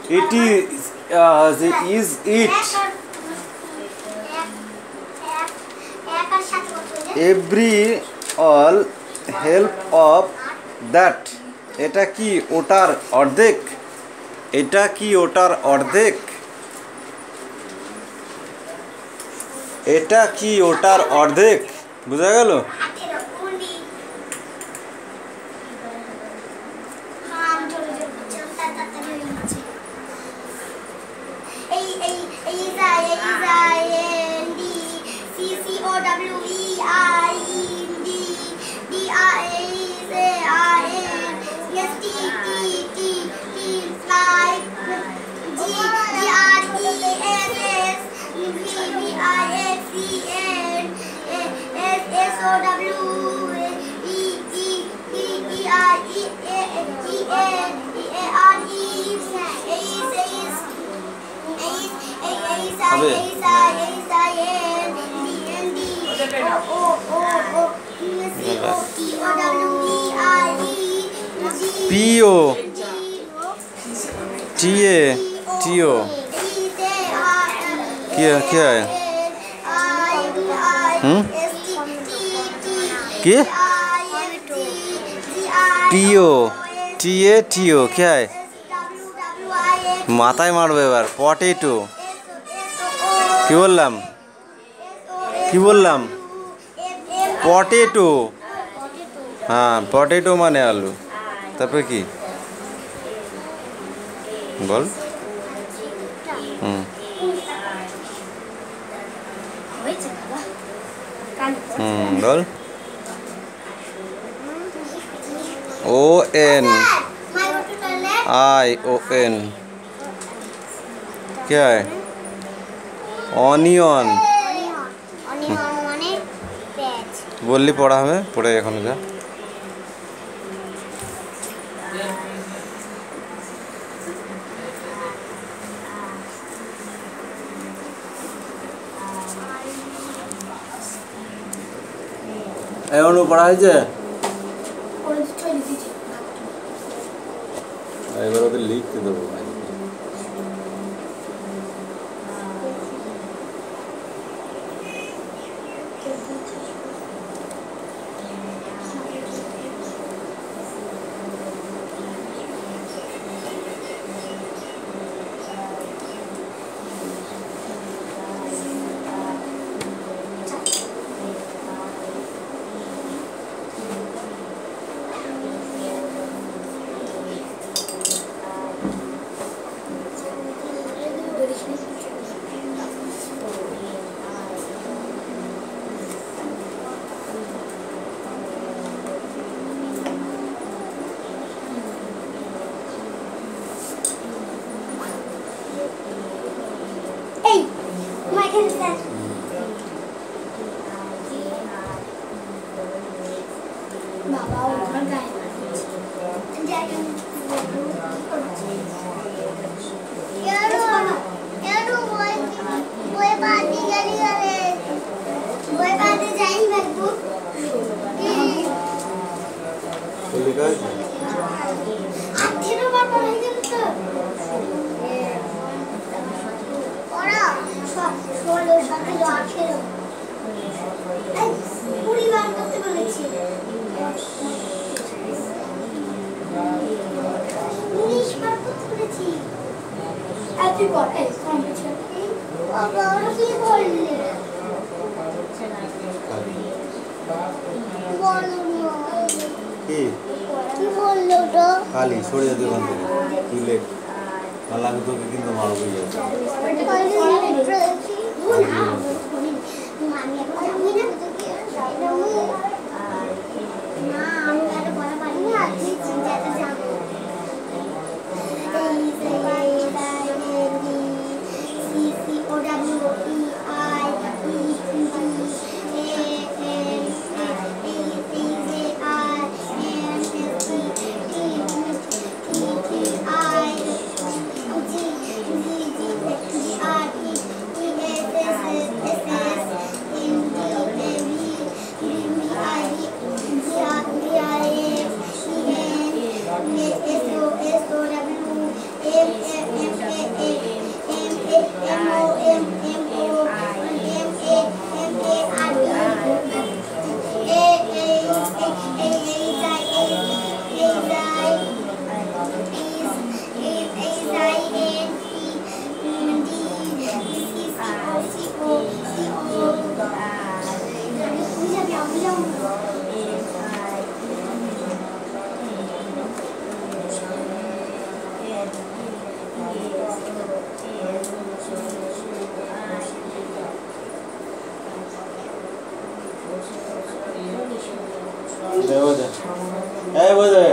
It is it. Every all help of that. এটা কি ওটার অর্ধেক? এটা কি ওটার অর্ধেক? এটা কি ওটার অর্ধেক? বুঝা গেল? P.O. T.A. T.O. क्या है? क्या? T.O. T.A. T.O. क्या है? মাথায় মারবে এবার। পটেটো। কি বললাম? কি বললাম? পটেটো। হ্যাঁ, পটেটো মানে আলু। তারপরে কি বল? বল। O.N. I.O.N. क्या है? অনিয়ন। বললি পড়া হবে, পড়ে এখন যা। এখনো পড়া হয়েছে? এবার ওদের লিখতে দেবো। খালি সরে যেতে ওখান থেকে তুই লেট আল্লাহ তোকে কিন্তু মারব Yeah. বোঝে এই বোঝে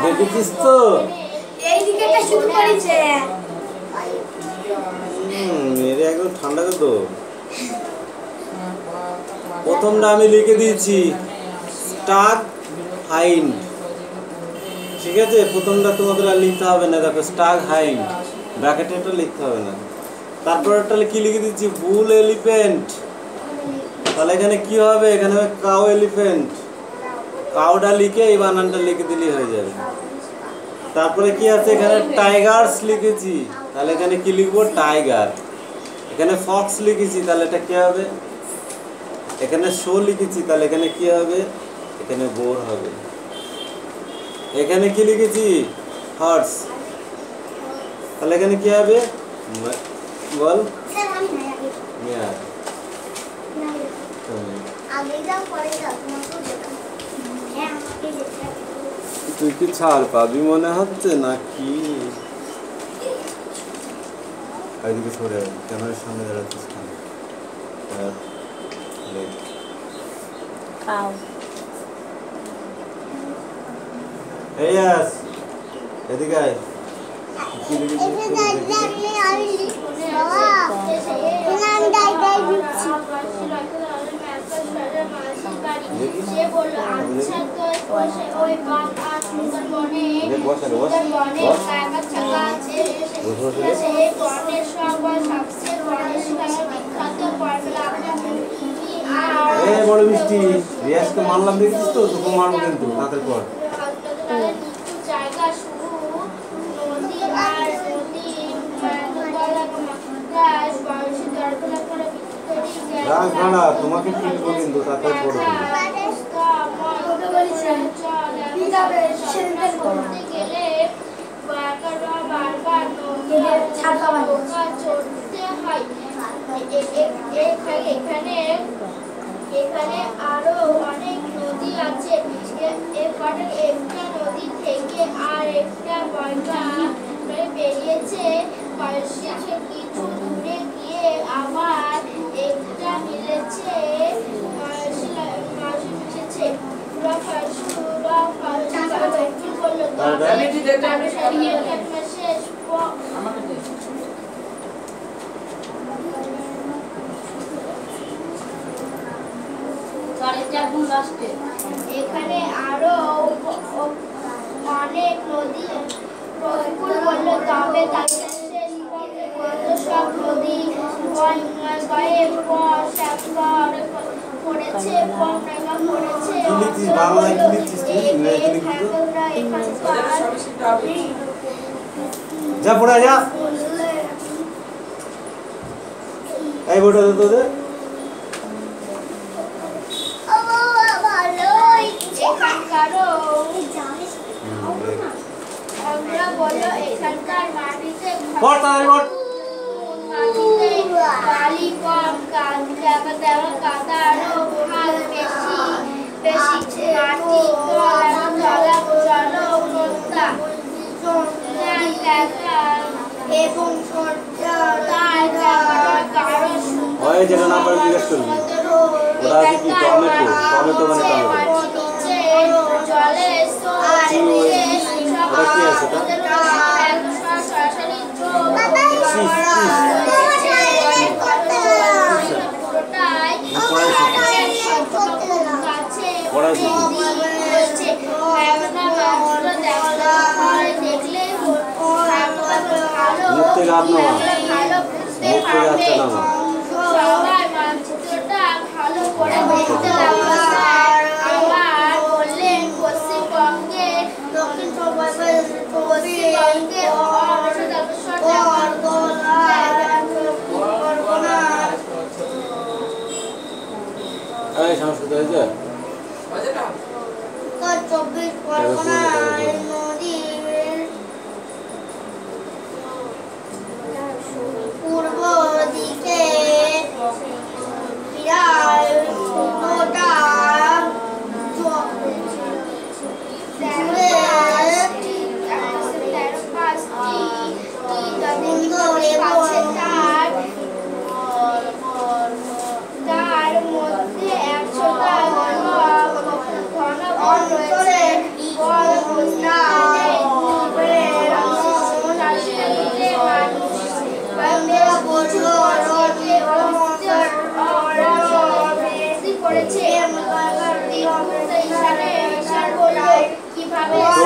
দেখেছিস তো এই দিকেটা শুরু করেছে মেরে একদম ঠান্ডা তো প্রথমটা আমি লিখে দিয়েছি স্টাক হাইন্ড ঠিক আছে প্রথমটা তোমাদের আর লিখতে হবে না দেখো স্টাক হাইন্ড ব্র্যাকেটে এটা লিখতে হবে না তারপর একটা কি লিখে দিচ্ছি বুল এলিফ্যান্ট তাহলে এখানে কি হবে এখানে হবে কাউ এলিফ্যান্ট কাউটা লিখে এই বানানটা লিখে দিলেই হয়ে যাবে তারপরে কি আছে এখানে টাইগার্স লিখেছি তাহলে এখানে কি লিখবো টাইগার এখানে ফক্স লিখেছি তাহলে এটা কি হবে এখানে শো লিখেছি তাহলে এখানে কি হবে এখানে বোর হবে এখানে কি লিখেছি হর্স তাহলে এখানে কি হবে বল স্যার আমি নাই আগে মিয়া আগে যাও পরে যাও তোমাকে দেখা হ্যাঁ আমাকে যেতে তুই কি ছাড় পাবি মনে হচ্ছে নাকি এদিকে সরে ক্যামেরার সামনে দাঁড়াচ্ছিস কেন খাও এই আস এদিকে আয় কি লিখেছিস বড় মিষ্টি রিয়াজকে মারলাম দেখছিস তো তোকে মারবো কিন্তু তাদের পর রাজ ভাড়া তোমাকে কিনবো কিন্তু তাতে পড়বো এখানে আরো অনেক নদী আছে একটা নদী থেকে আর একটা বর্গা বেরিয়েছে কিছু দূরে গিয়ে আবার একটা মিলেছে এখানে আরো অনেক নদী কুকুর বলল তবে তাকে শেষ করতে সব নদী বন গায়ে পড়েছে পড়েছে কি লিখছিস বাংলায় কি লিখছিস তুই ইংরেজিতে লিখছিস যা পড়া যা এই বইটা দে তোদের আমরা বললো এখানকার মাটিতে পড় তাড়াতাড়ি পড় বালি কম কাদা আরো ভাগ বেশি বেশি মাটি এবং ওই যেটা না পারে জিজ্ঞেস করবি ওটা আছে কি টমেটো টমেটো মানে টমেটো জলে ওটা কি আছে মুখ থেকে হাত নামা মুখ থেকে হাতটা নামা মানচিত্রটা ভালো করে দেখতে আবার বললেন পশ্চিমবঙ্গে পশ্চিমবঙ্গে সংস্কৃত হয়েছে 24 পরগনায় নদীর পূর্ব দিকে বিরাট গোটা তার মধ্যে 100টা ঘন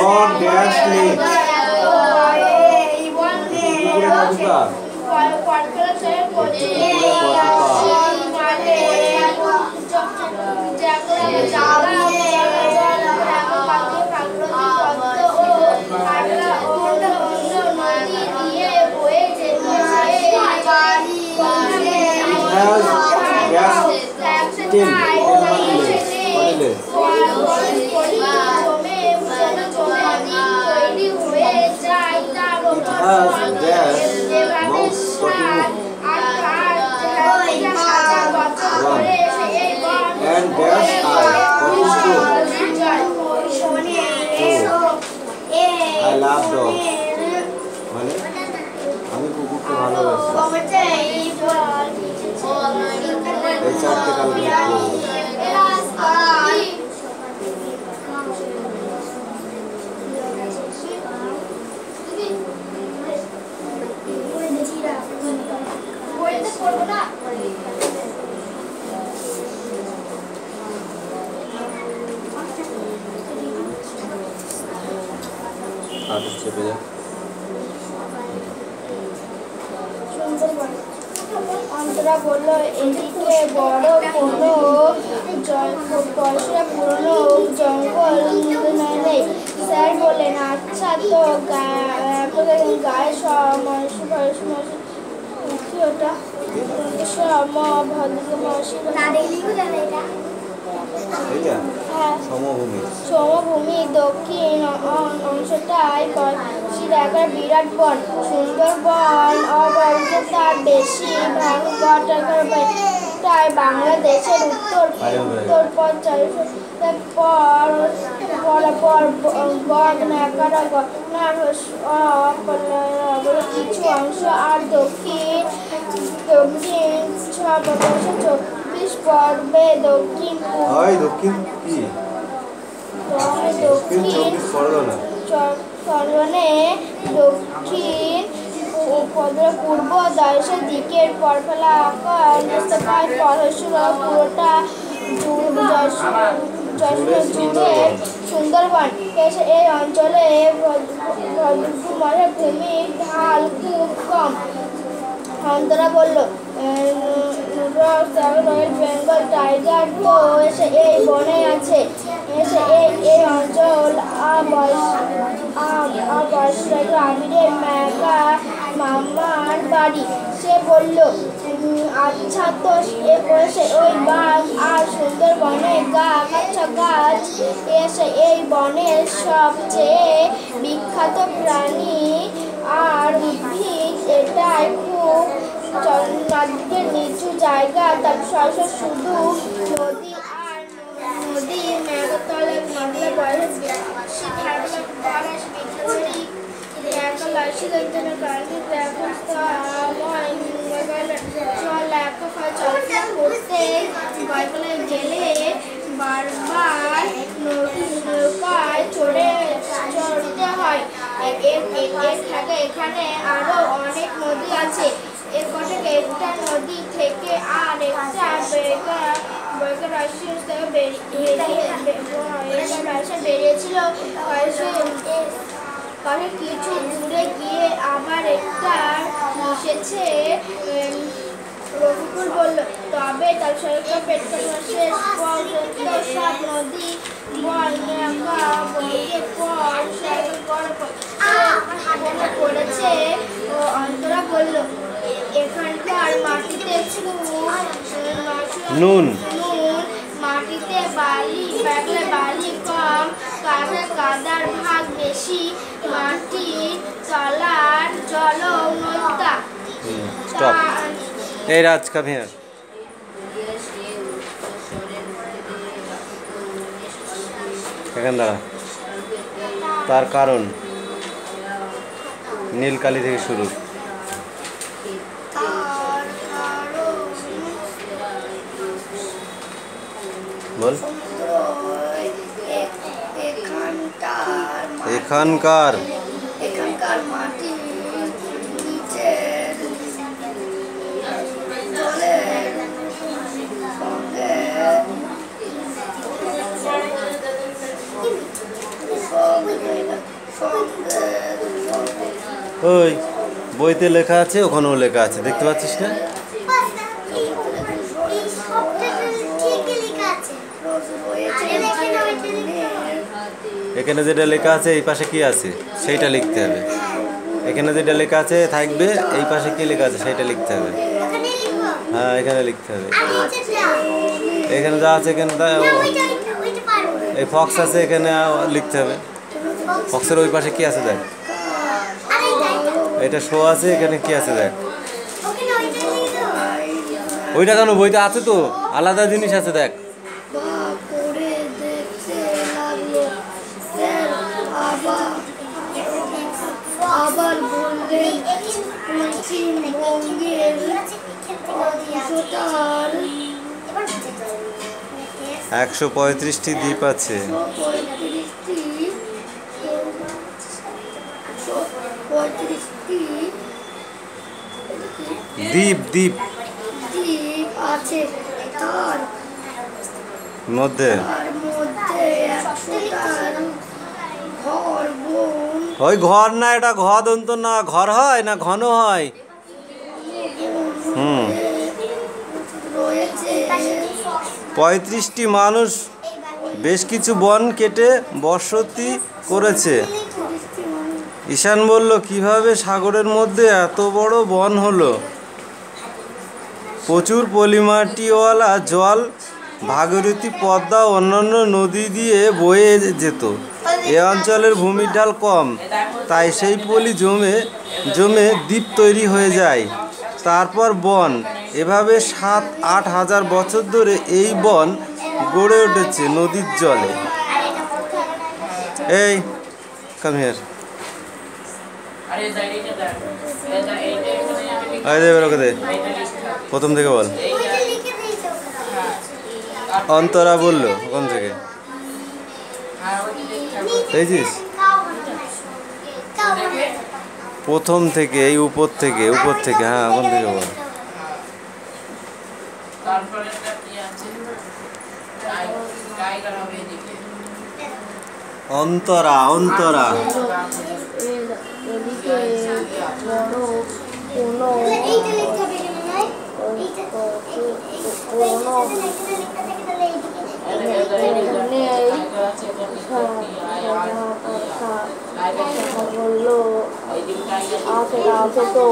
বন রয়েছে I love dogs. মানে আমি কুকুরকে ভালোবাসি এই চারটে কালকে আদেশ চেপে যা অন্তরা বললো এদিকে বড় কোনো পয়সা পুরনো জঙ্গল নেই। স্যার বললেন আচ্ছা তো গায়ে সব মানুষ কি ওটা সমভূমি দক্ষিণ অংশটাই একটা বিরাট বন সুন্দরবন অবস্থা তার বেশি ভাগ তাই বাংলাদেশের উত্তর কিছু অংশ আর দক্ষিণ 24 পর্বে দক্ষিণ পূর্ব দশের দিকের পরফেলা পুরোটা জুড়ে সুন্দরবন এই অঞ্চলে ভূমির ঢাল খুব কম। অন্তরা বলল, রয়্যাল বেঙ্গল টাইগার তো এসে এই বনে আছে, এসে এই অঞ্চল আমিরের মেঘা মামার বাড়ি। সে বলল, আচ্ছা তো এসে ওই বাঘ আর সুন্দরবনে আচ্ছা গাছ এসে এই বনের সবচেয়ে বিখ্যাত প্রাণী আর উদ্ভিদ, এটাই খুব চারদিকে নিচু জায়গা, তার শুধু নদী আর নদী, মেঘতলে নদী গেলে বারবার নৌকায় চড়তে হয়। এখানে আরো অনেক নদী আছে। একটা নদী থেকে আর একটা বেরিয়েছিল। কিছু দূরে গিয়ে আবার একটা মিশেছে। রফিকুল বলল, তবে তার সরকার পেট্রোল শেষ সব নদী করেছে। অন্তরা বলল, এখানকার মাটিতে নুন, মাটিতে বালি কম, কাদার ভাগ বেশি, মাটির তলার জল নোনতা। এই রাজ কাম হিয়ার। এখান দাঁড়া। তার কারণ নীলকালি থেকে শুরু। বল। এখানকার মাটি ওই বইতে লেখা আছে, ওখানেও লেখা আছে, দেখতে পাচ্ছিস না? এখানে যেটা লেখা আছে এই পাশে কি আছে সেইটা লিখতে হবে। এখানে যেটা লেখা আছে থাকবে, এই পাশে কি লেখা আছে সেটা লিখতে হবে। হ্যাঁ, এখানে লিখতে হবে। এখানে যা আছে এখানে এই ফক্স আছে, এখানে লিখতে হবে। ফক্সের ওই পাশে কি আছে দেখ, এটা শো আছে, এখানে কি আছে দেখ। ওইটা কেন, বইটা আছে তো, আলাদা জিনিস আছে দেখ। আবার বললেন, 135টি দ্বীপ আছে। দ্বীপ আছে, তার মধ্যে ঘর ওই ঘর না, এটা ঘ দন্ত না, ঘর হয় না ঘন হয়। 35টি মানুষ বেশ কিছু বন কেটে বসতি করেছে। ঈশান বলল, কিভাবে সাগরের মধ্যে এত বড় বন হলো? প্রচুর পলিমাটিওয়ালা জল ভাগীরথী, পদ্মা ও অন্যান্য নদী দিয়ে বয়ে যেত। এ অঞ্চলের ভূমির ঢাল কম, তাই সেই পলি জমে দ্বীপ তৈরি হয়ে যায়। তারপর বন, এভাবে 7-8 হাজার বছর ধরে এই বন গড়ে উঠেছে নদীর জলে। এই কাম হিয়ার। প্রথম থেকে বল। অন্তরা বলল ওখান থেকে, দেখছিস? প্রথম থেকে, এই উপর থেকে হ্যাঁ, ওখান থেকে বল। অন্তরা এদিকে বড় কোনো এইটা লিখতে হবে কেন ভাই? এইটা কোনো নেই বললো আছে তো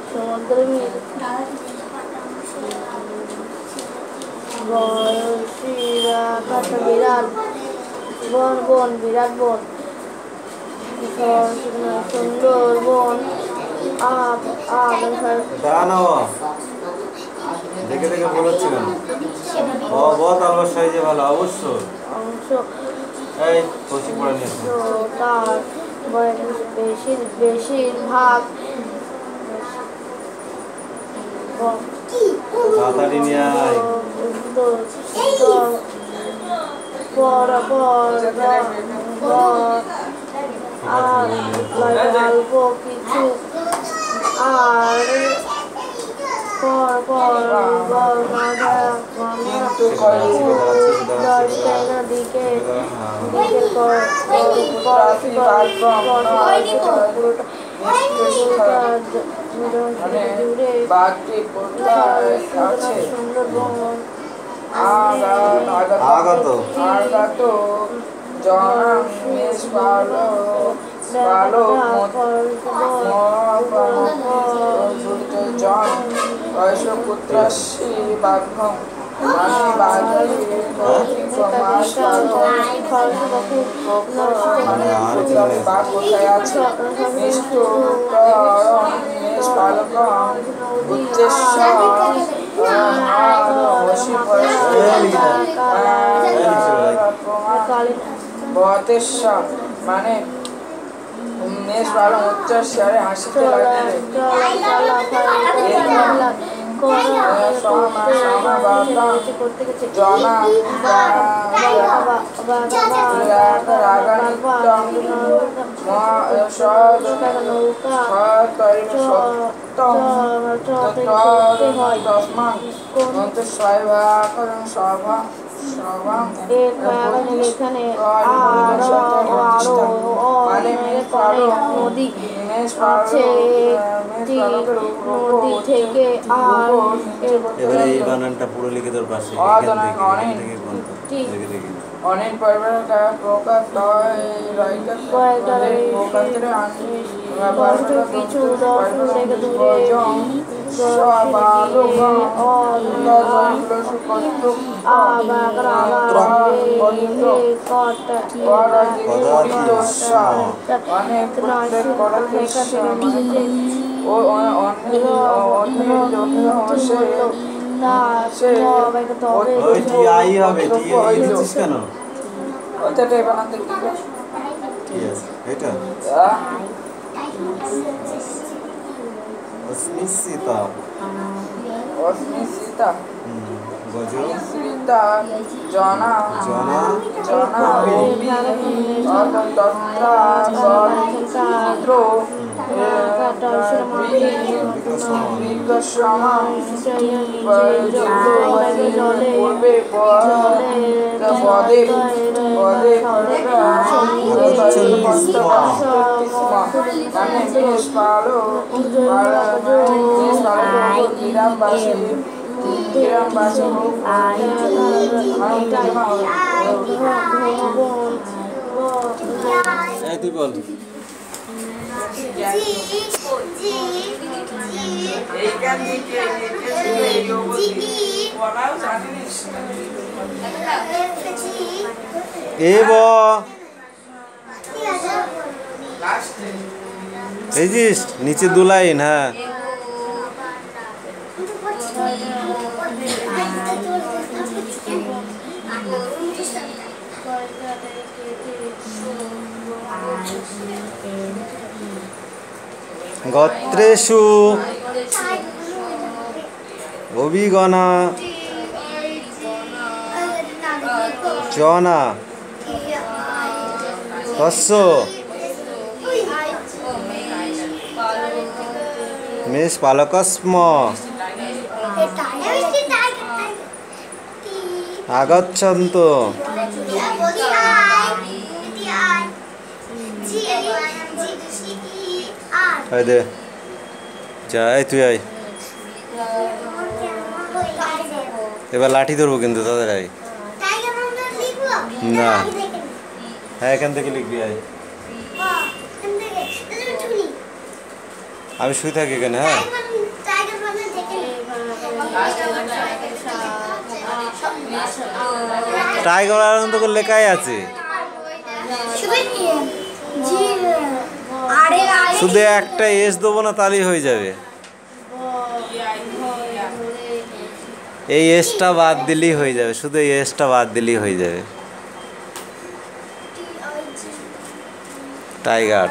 সমুদ্রমীর বয়সীরা কাটা বিরাট বন বিরাট বন সুন্দর বন দাঁড়ানো দেখে দেখে বলেছি কেন? তালবার সাইজে ভালো অবশ্য অংশ এই কৌশিক পড়ে নিয়েছে। তার বেশিরভাগ তাড়াতাড়ি নিয়ে আয়। অল্প কিছু আর দিকে সুন্দরবন আগত মানে মেষ ভালো উচ্চার শেয়ারে হাসিতে লাগবে নদী আছে নদী থেকে আর এবারে এই বানানটা পুরো লিখে তোর পাশে অনেক পরিবারের প্রকাশ কিছু দর্শন থেকে দূরে অস্মিতা সীতা জনা জনা জনা তুই বল এই যে নিচে দু লাইন হ্যাঁ গোত্রেষু অভিগণা জনা তস্য মেষ পালকস্ম আগচ্ছন্ত। আয় দে যা, এই তুই আয়। এবার লাঠি ধরবো কিন্তু তাদের আয়। না হ্যাঁ এখান থেকে লিখবি আয়। আমি শুয়ে থাকি এখানে। হ্যাঁ টাইগার আনন্দ করে লেখাই আছে, শুধু একটা এস দেবো না তাহলেই হয়ে যাবে। এই এসটা বাদ দিলেই হয়ে যাবে, শুধু এই এসটা বাদ দিলেই হয়ে যাবে। টাইগার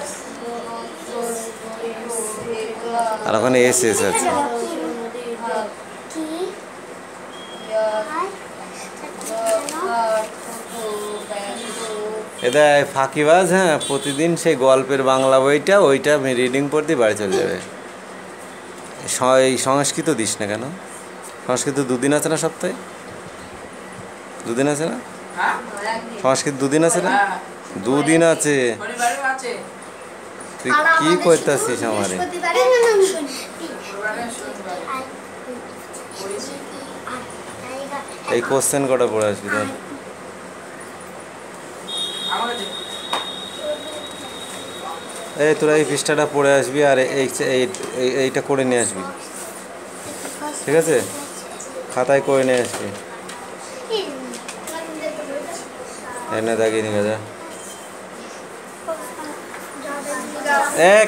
আর ওখানে এস এস আছে। এটা ফাঁকিবাজ। হ্যাঁ প্রতিদিন সেই গল্পের বাংলা বইটা ওইটা রিডিং পড়তে বাড়ি চলে যাবে। এই সংস্কৃত দিস না কেন? সংস্কৃত দুদিন আছে না সপ্তাহে? দুদিন আছে না? সংস্কৃত দুদিন আছে না? দুদিন আছে। তুই কি করতেছিস আমারে? এই কোশ্চেন কটা পড়ে আসবি তোর? এই তোরা এই পৃষ্ঠাটা পড়ে আসবি আর এইটা করে নিয়ে আসবি, ঠিক আছে? খাতায় করে নিয়ে আসবি। এনে দাগিয়ে নিয়ে যা।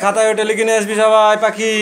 খাতায় ওটা লিখে নিয়ে আসবি সবাই। পাখি